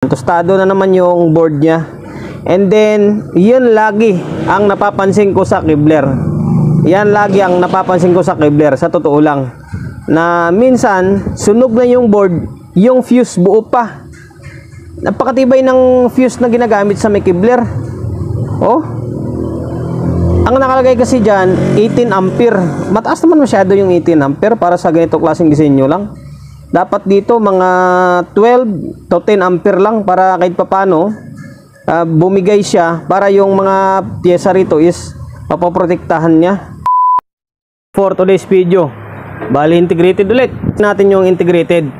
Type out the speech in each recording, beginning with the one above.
Tostado na naman yung board niya. And then, yun lagi ang napapansin ko sa Kevlar. Yan lagi ang napapansin ko sa Kevlar, sa totoo lang. Na minsan, sunog na yung board, yung fuse buo pa. Napakatibay ng fuse na ginagamit sa may Kevlar. Oh. Ang nakalagay kasi dyan, 18 ampere. Mataas naman masyado yung 18 ampere para sa ganito klaseng disenyo lang. Dapat dito mga 12 to 10 ampere lang para kahit papano bumigay siya para yung mga pyesa rito is papoprotektahan niya. For today's video, bali integrated ulit natin yung integrated.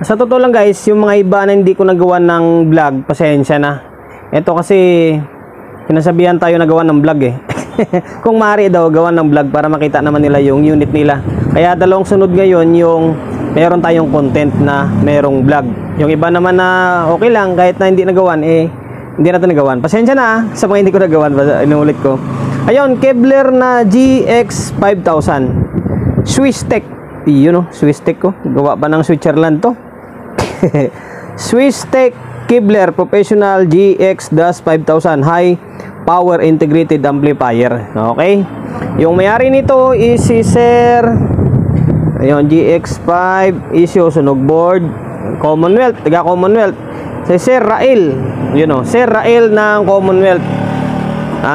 Sa totoo lang guys, yung mga iba na hindi ko nagawa ng vlog, pasensya na. Ito kasi kinasabihan tayo na gawa ng vlog eh. Kung maaari daw gawa ng vlog para makita naman nila yung unit nila. Kaya dalawang sunod ngayon yung meron tayong content na merong vlog. Yung iba naman na okay lang kahit na hindi nagawan hindi natin nagawan. Pasensya na sa mga hindi ko nagawan, inuulit ko. Ayun, Kevlar na GX5000 Swisstech. Yun Swisstech ko. Gawa pa ng Switzerland to. Swisstech Kevlar Professional GX-5000 High Power Integrated Amplifier. Okay? Yung may-ari nito is si Sir ayun, GX5 issue sunog board Commonwealth, taga Commonwealth. Si Sir Rael, Sir Rael ng Commonwealth.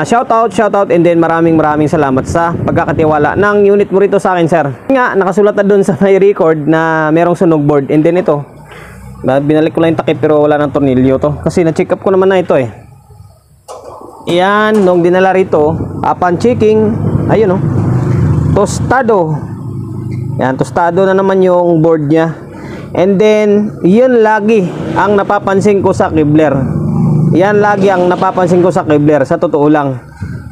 Shout out and then maraming salamat sa pagkakatiwala ng unit mo rito sa akin, sir. Nga, nakasulat na dun sa may record na merong sunog board. And then ito, binalik ko lang yung takip pero wala ng tornilyo to. Kasi na-check up ko naman na ito eh. Iyan, nung dinala rito, upon checking, ayun tostado. Yan, tostado na naman yung board niya. And then, yun lagi ang napapansin ko sa Kevlar. Yan lagi ang napapansin ko sa Kevlar, sa totoo lang.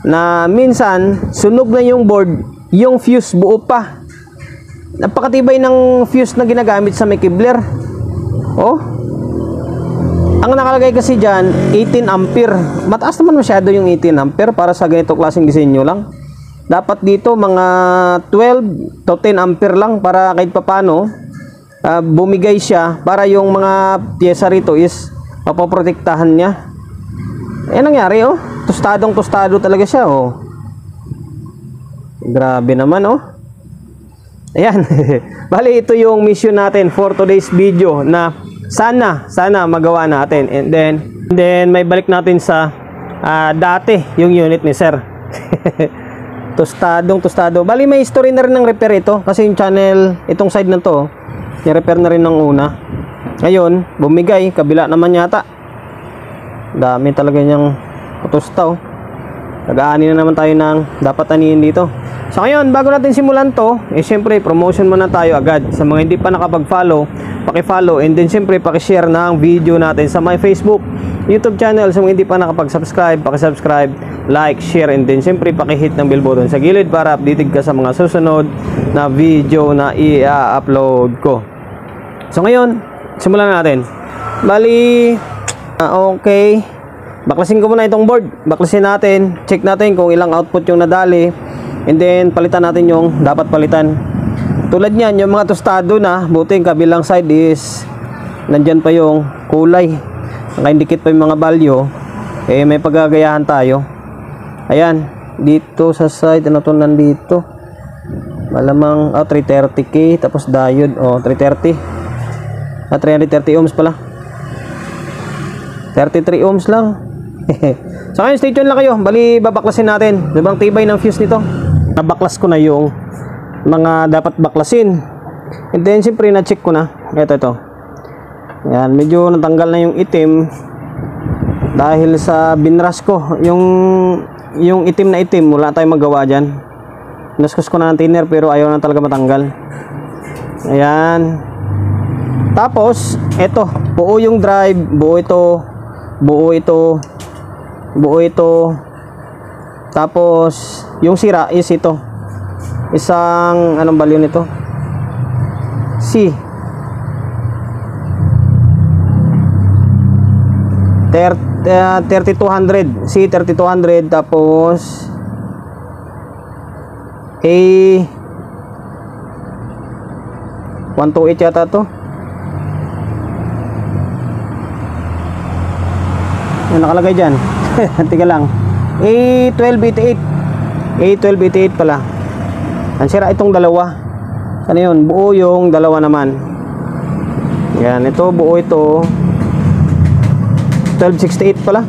Na minsan, sunog na yung board, yung fuse buo pa. Napakatibay ng fuse na ginagamit sa may Kevlar. Oh. Ang nakalagay kasi dyan, 18 ampere. Mataas naman masyado yung 18 ampere para sa ganito klaseng disenyo lang. Dapat dito mga 12 to 10 ampere lang para kahit papano bumigay siya para yung mga pyesa rito is papoprotektahan niya. Nangyari tostado talaga siya Grabe naman Ayan. Bali ito yung mission natin for today's video na sana magawa natin. And then may balik natin sa dati yung unit ni sir. Tostado. Bali may history na rin ng repair ito kasi yung channel, itong side na to, ni-repair na rin ng una. Ngayon, bumigay, kabila naman yata. Dami talaga niyang tusta Nag-aani na naman tayo ng dapat anihin dito. So ngayon, bago natin simulan to, syempre promotion muna tayo agad. Sa mga hindi pa nakapag-follow, paki-follow and then syempre paki-share ng video natin sa my Facebook, YouTube channel. Sa mga hindi pa nakapag-subscribe, paki-subscribe, like, share and then syempre paki-hit ng bell button sa gilid para updated ka sa mga susunod na video na i-upload ko. So ngayon, simulan natin. Bali, okay. Baklasin ko muna itong board. Baklasin natin, check natin kung ilang output yung nadali. And then palitan natin yung dapat palitan. Tulad niyan, yung mga tostado na, buti yung kabilang side is nandyan pa yung kulay. Naka-indicate pa yung mga value. May paggagayahan tayo. Ayan, dito sa side, ano to nandito? Malamang 330k tapos diode 330. 330 ohms pala. 33 ohms lang. So ngayon, stay tuned lang kayo. Bali, babaklasin natin. Sobrang tibay ng fuse nito. Nabaklas ko na yung mga dapat baklasin. And then, siyempre, na-check ko na. Ito. Yan, medyo natanggal na yung itim. Dahil sa binras ko. Yung itim na itim, wala tayong magawa dyan. Naskus ko na ng thinner, pero ayaw na talaga matanggal. Ayan. Tapos, ito. Buo yung drive. Buo ito. Tapos yung sira is ito. Isang anong value nito? C 3200 C 3200 tapos A 128 yata to. Yung nakalagay dyan. Tika lang. A1288. A1288 pala. Ang sira itong dalawa. Ano yun? Buo yung dalawa naman. Yan. Ito, buo ito. 1268 pala.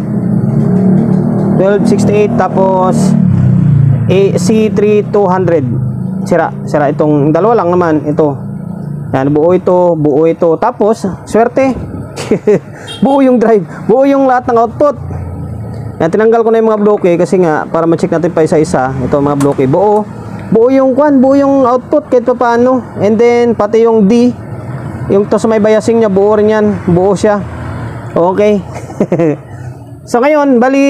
1268 tapos C3200. Sira itong dalawa lang naman. Ito. Yan. Buo ito. Tapos, swerte. Buo yung drive. Buo yung lahat ng output. Yan, tinanggal ko na yung mga bloke kasi nga para ma-check natin pa isa-isa. Ito mga bloke. Buo yung buo yung output kahit pa paano. And then pati yung D, yung to sa may biasing niya, buo rin yan. Buo siya. Okay. So ngayon, bali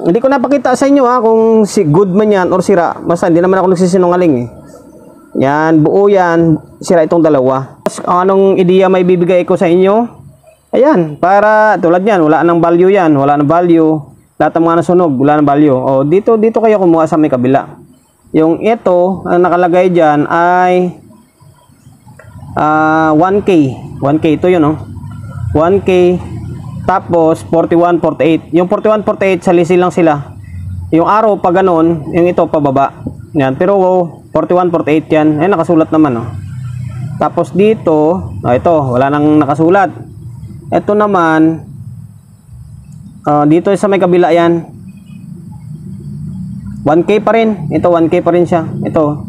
hindi ko napakita sa inyo kung si good man yan or sira. Basta hindi naman ako nagsisinungaling eh. Yan, buo yan. Sira itong dalawa. Anong ideya may bibigay ko sa inyo? Ayan, para tulad yan, wala nang value yan. Wala nang value. Lahat ng mga nasunog, wala nang value. O, dito kayo kumuha sa may kabila. Yung ito, ang nakalagay dyan ay 1K. 1K ito yun, no? 1K. Tapos, 4148. Yung 4148, salisi lang sila. Yung arrow, pa ganun, yung ito, pababa. Yan, pero 4148 yan. Ay, nakasulat naman, no? Tapos dito, ito, wala nang nakasulat. Ito naman, dito sa may kabila yan 1K pa rin. Ito 1K pa rin siya. Ito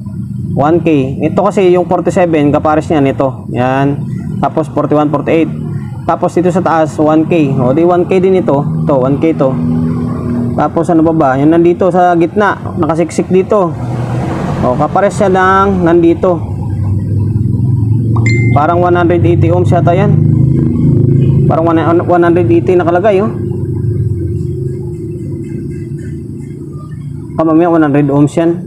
1K. Ito kasi yung 47 kapares niyan ito. Yan. Tapos 41, 48. Tapos dito sa taas 1K. O di 1K din ito. Ito 1K to. Tapos ano ba ba? Yung nandito sa gitna, nakasiksik dito. O kapares siya ng nandito. Parang 180 ohms yata yan. Parang 180 nakalagay, oh. Mamaya 100 ohms yan.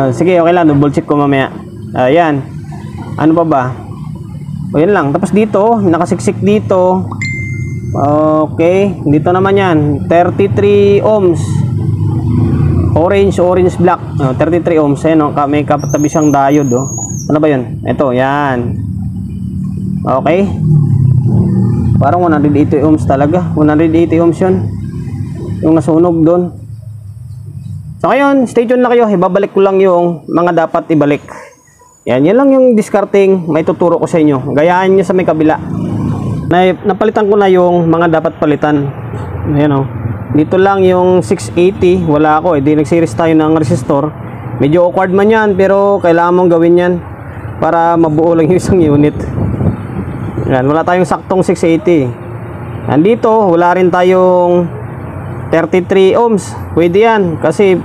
Sige, okay lang, double check ko mamaya. Ayan. Ano pa ba? O yan lang. Tapos dito, nakasiksik dito. Okay, dito naman yan 33 ohms. Orange black. 33 ohms. Ayan, may kapatabi siyang diode, oh. Ano ba yun? Ito, yan. Okay. Parang 180 ohms talaga. 180 ohms yun. Yung nasunog doon. So ngayon, stay tuned na kayo. Ibabalik ko lang yung mga dapat ibalik. Yan lang yung discarding may tuturo ko sa inyo. Gayaan nyo sa may kabila. Napalitan ko na yung mga dapat palitan. Ayan, oh. Dito lang yung 680. Wala ako. Di nag-series tayo ng resistor. Medyo awkward man yan, pero kailangan mong gawin yan para mabuo lang yung isang unit. Yan, wala tayong saktong 680. Nandito, wala rin tayong 33 ohms. Pwede yan kasi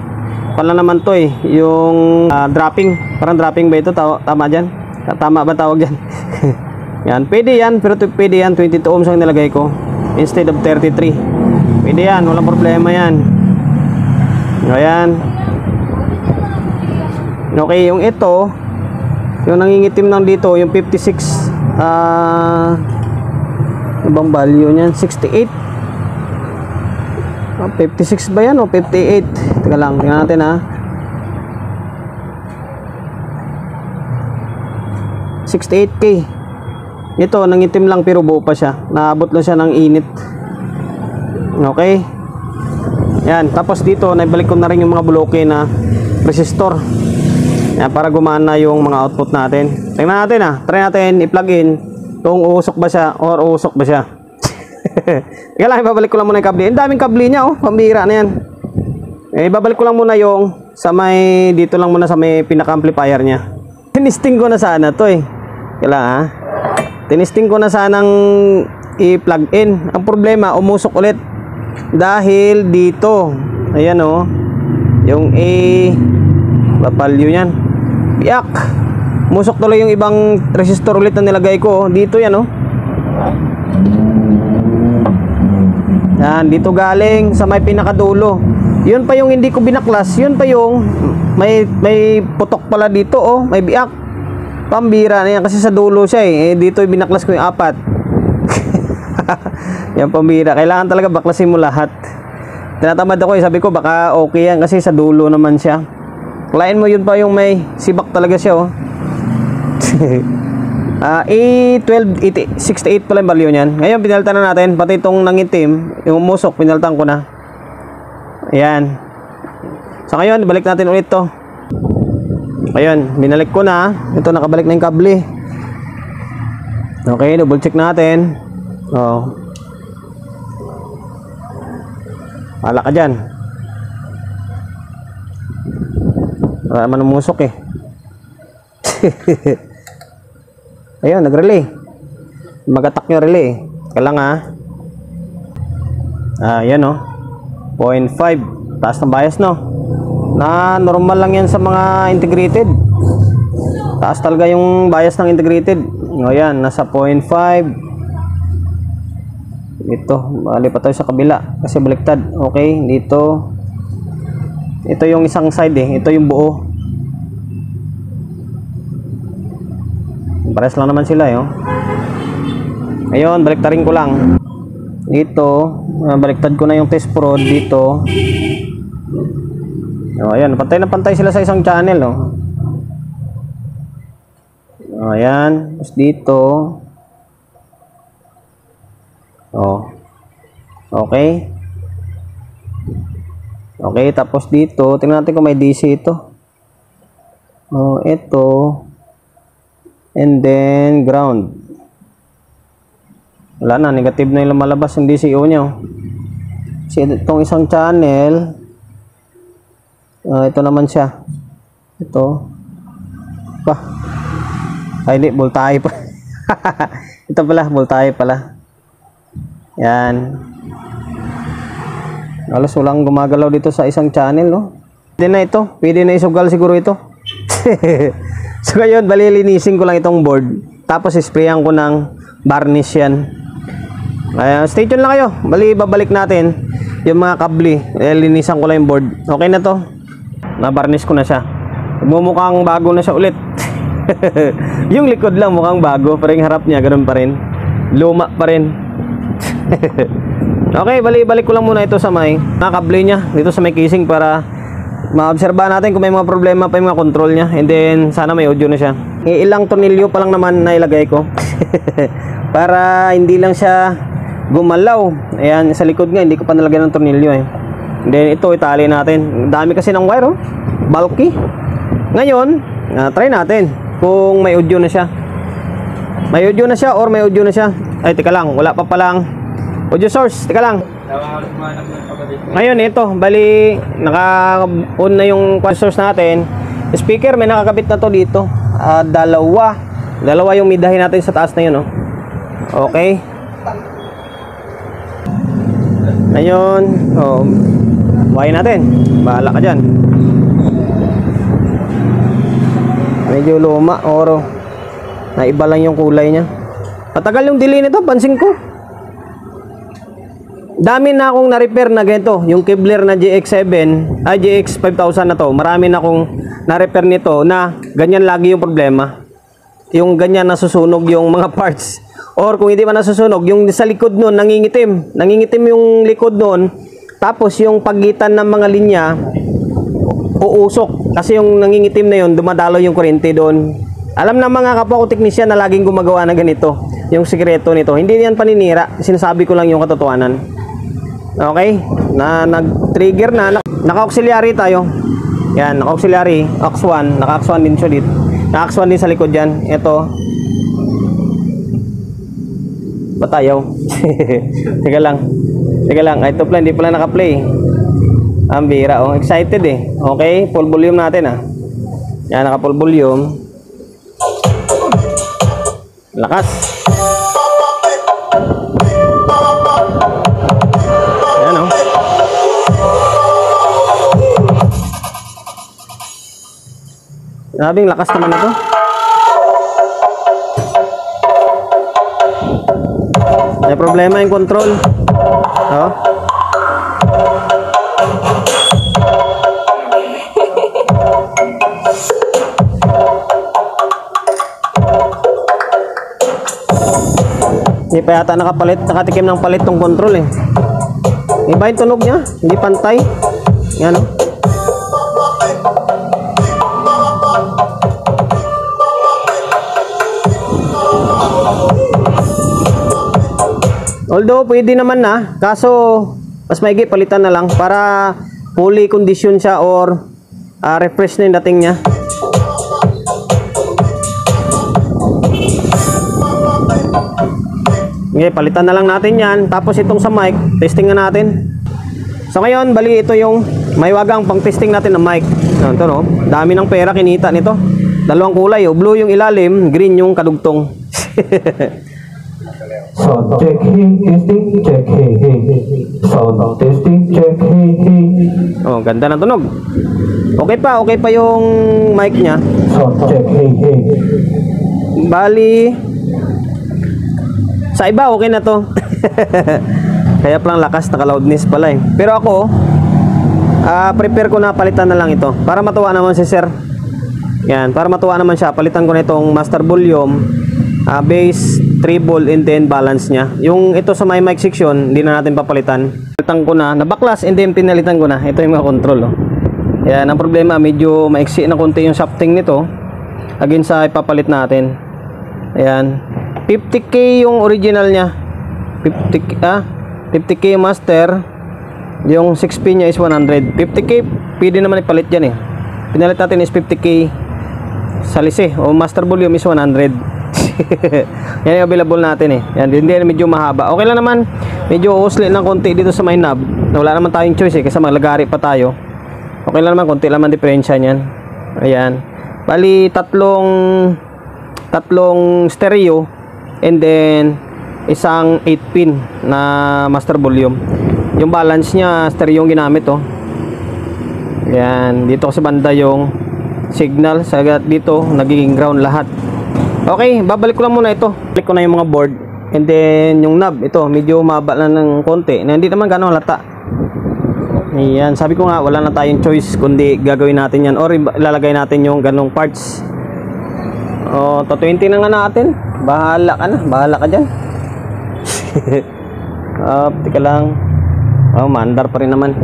pala naman to eh, yung dropping. Parang dropping ba ito? Tama dyan? Tama ba tawag dyan? Yan, pwede yan, pero pwede yan. 22 ohms ang nilagay ko instead of 33. Pwede yan, walang problema yan. Ayan. Okay, yung ito, yung nangingitim lang dito, yung 56 ibang value niyan, 68. 56 ba yan o 58? Teka lang, tingnan natin ha. 68K. Ito, nangitim lang pero buo pa siya. Naabot lang siya ng init. Okay. Yan, tapos dito, naibalik ko na rin yung mga bloke na resistor. Yan, para gumana yung mga output natin. Tingnan natin ha. Try natin i-plug in kung uusok ba siya or uusok ba siya. Kaya lang, ibabalik ko lang muna yung kable. Ang daming kable niya, oh. Pambira na yan. Ibabalik ko lang muna yung sa may, dito lang muna sa may pinaka-amplifier niya. Tinisting ko na sana to eh. Kaya lang ha. Tinisting ko na sanang i-plug in. Ang problema, umusok ulit. Dahil dito. Ayan oh. Yung value yan. Biyak. Umusok tuloy yung ibang resistor ulit na nilagay ko. Dito yan oh. Yan, dito galing sa may pinakadulo. Yun pa yung hindi ko binaklas. Yun pa yung may putok pala dito oh, may biak. Pambira na yan kasi sa dulo siya eh. Dito binaklas ko yung 4. Yan pambira. Kailangan talaga baklasin mo lahat. Tinatamad ako eh. Sabi ko baka okay yan kasi sa dulo naman siya. Klain mo yun pa yung may sibak talaga siya oh. A1268 pala yung value niyan. Ngayon pinalitan na natin pati itong nangitim, yung musok pinalitan ko na. Ayan. So ngayon balik natin ulit to. Ayun, binalik ko na. Ito nakabalik na yung kable. Okay, double check natin. Oh. Hala ka dyan. Wala naman umusok eh. Ayun, nag-relay. Mag-attack yung relay. Kailang yan o. 0.5. Taas ng bias no. Na normal lang yan sa mga integrated. Taas talaga yung bias ng integrated. Ayan, nasa 0.5. Ito, bali pa tayo sa kabila kasi baliktad. Okay, dito. Ito yung isang side eh. Ito yung buo. Pares lang naman sila eh. Ayun, baliktarin ko lang. Dito, baliktad ko na yung test prod dito. Ayan, pantay na pantay sila sa isang channel. Ayan, tapos dito. Okay. Okay, tapos dito, tingnan natin kung may DC ito. Ito. And then ground. Wala na, negative na yung lumalabas yung DCO niya. Kasi itong isang channel, ito naman siya. Ito. Ay, hindi, voltahe pa. Ito pala, voltahe pala. Yan. Alas walang gumagalaw dito sa isang channel, no? Pwede na ito. Pwede na isugal siguro ito. So ngayon, balilinisin ko lang itong board. Tapos isprayan ko ng varnish yan. Stay tuned lang kayo. Bali, babalik natin yung mga kabli. Linisan ko lang yung board. Okay na to. Na-varnish ko na siya. Mukhang bago na siya ulit. Yung likod lang mukhang bago. Pero yung harap niya, ganun pa rin. Luma pa rin. Okay, balik ko lang muna ito sa may kabli niya. Dito sa may casing para maobserba natin kung may mga problema pa yung mga control niya. And then, sana may audio na siya. Ilang tornilyo pa lang naman na ilagay ko. Para hindi lang siya gumalaw. Ayan, sa likod nga, hindi ko pa nalagyan ng tornilyo eh. And then, ito, itali natin. Dami kasi ng wire, bulky. Ngayon, try natin kung may audio na siya. May audio na siya or may audio na siya. Ay, teka lang, wala pa palang audio source. Teka lang. Ngayon ito, bali naka-on na yung source natin. Speaker, may nakakabit na to dito. Dalawa yung midahin natin sa taas na yun, Okay. Ngayon, buhayin natin. Bahala ka dyan. Medyo luma, oro. Naiba lang yung kulay niya. Patagal yung delay nito, pansin ko. Dami na akong na-repair na ganito. Yung Kevlar na GX7, GX 5000 na to. Marami na akong na-repair nito na ganyan lagi yung problema. Yung ganyan nasusunog yung mga parts. Or kung hindi man nasusunog, yung sa likod nun nangingitim. Nangingitim yung likod nun. Tapos yung pagitan ng mga linya uusok. Kasi yung nangingitim na yun, dumadalo yung kuryente doon. Alam na mga kapwa ko teknisyan na laging gumagawa na ganito. Yung sikreto nito. Hindi yan paninira. Sinasabi ko lang yung katotohanan. Okay? Nag-trigger na. Naka-auxiliary tayo. Yan, naka-auxiliary. AUX1. Naka-AUX1 din siya dito. Naka-AUX1 din sa likod dyan. Ito. Ba't ayaw? Teka lang. Ito pala, hindi pala naka-play. Ang bira. Excited eh. Okay? Full volume natin Yan, naka-full volume. Lakas. Ayan Grabing lakas naman ito. May problema yung control. Hindi pa yata nakatikim ng palit tong control eh. Iba yung tunog niya, hindi pantay. Yan Although pwede naman na, kaso mas maigi palitan na lang para fully condition siya or refresh na yung dating niya. Okay, palitan na lang natin yan. Tapos itong sa mic, testing na natin. So ngayon, bali ito yung may wagang pang testing natin ng mic. Ito no, dami ng pera kinita nito. Dalawang kulay, blue yung ilalim, green yung kadugtong. Sound check, testing, check, sound testing, check, Oh, ganda ng tunog. Okay pa yung mic niya. sound check, Bali, sa iba okay na to. Kaya palang lakas, naka loudness pala eh. Pero ako, prepare ko na palitan na lang ito para matuwa naman si sir. Yan, para matuwa naman siya, palitan ko na itong master volume, bass, treble, and then balance niya. Yung ito sa my mic section, hindi na natin papalitan. Palitan ko na, nabaklas, and then pinalitan ko na. Ito yung mga control. Oh. Yan, ang problema, medyo maiksi na konti yung shafting nito again sa ipapalit natin. Ayan, 50k yung original niya. 50k yung master. Yung 6 pin niya is 100. 50k, pwede naman ipalit yan eh. Pinalit natin is 50k sa lise o master volume is 100. Yan yung available natin eh. Yan, hindi medyo mahaba. Okay lang naman, medyo usli ng konti dito sa may knob. Wala naman tayong choice eh, kasi maglagari pa tayo. Okay lang naman, konti lang man diferensya niyan. Ayan, bali tatlong stereo and then isang 8 pin na master volume. Yung balance niya stereo yung ginamit oh. Yan, dito sa banda yung signal, sa dito nagiging ground lahat. Okay, babalik ko lang muna ito. Balik ko na yung mga board and then yung knob, ito medyo maba lang ng konti na hindi naman gano'ng halata. Ayan, sabi ko nga wala na tayong choice kundi gagawin natin yan or ilalagay natin yung ganong parts. O, to 20 na nga natin. Bahala ka na, bahala ka dyan. Tika lang. Oh, maandar pa rin naman.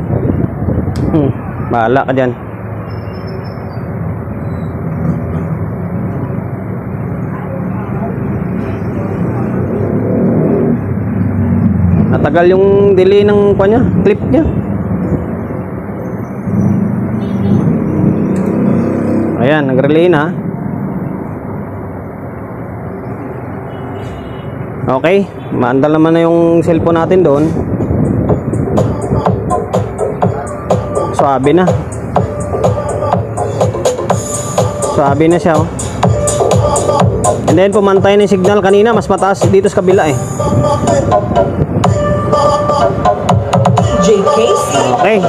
Bahala ka dyan. Natagal yung delay ng kanya, clip niya. Ayan, nag-relay na. Okay, maandal naman na yung cellphone natin doon. Suabe na. Suabe na siya oh. And then pumantay na yung signal kanina, mas mataas dito sa kabila eh. JKC. Okay.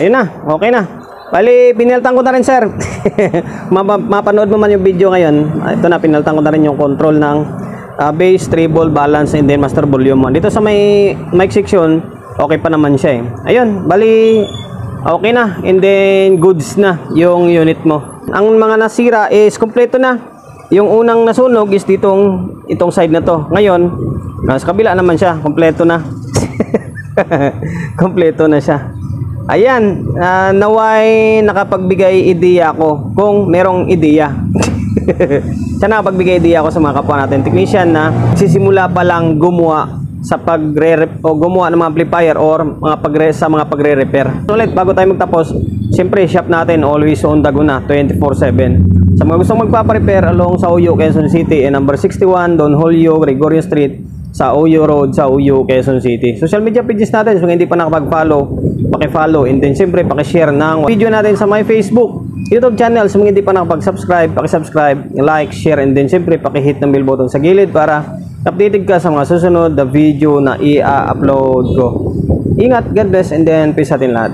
Ayun na, okay na. Bali, pinaltan ko na rin sir. Mapanood mo man yung video ngayon. Ito na, pinaltan ko na rin yung control ng bass, treble, balance, and then master volume. Dito sa may mic section, okay pa naman siya eh. Ayun, bali, okay na. And then, goods na yung unit mo. Ang mga nasira is kompleto na. Yung unang nasunog is itong side na to. Ngayon, sa kabila naman siya, kompleto na. Kompleto na siya. Ayan, naway nakapagbigay ideya ako kung merong ideya. Sana nakapagbigay ideya ako sa mga kapwa natin technician na sisimula pa lang gumawa sa gumawa ng mga amplifier or sa mga pagre-repair. Ulit, bago tayo magtapos, siyempre shop natin always on the go na 24/7. Sa mga gustong magpapa-repair along sa Uyo, Quezon City, number 61 Don Julio Gregorio Street sa Uyo Road sa Uyo, Quezon City. Social media pages natin, so kung hindi pa nakapag-follow, paki-follow and then siyempre paki-share ng video natin sa my Facebook, YouTube channel. So kung hindi pa nakapag-subscribe, paki-subscribe, like, share, and then siyempre paki-hit ng bell button sa gilid para updated ka sa mga susunod na video na i-upload ko. Ingat, God bless, and then peace sa atin lahat.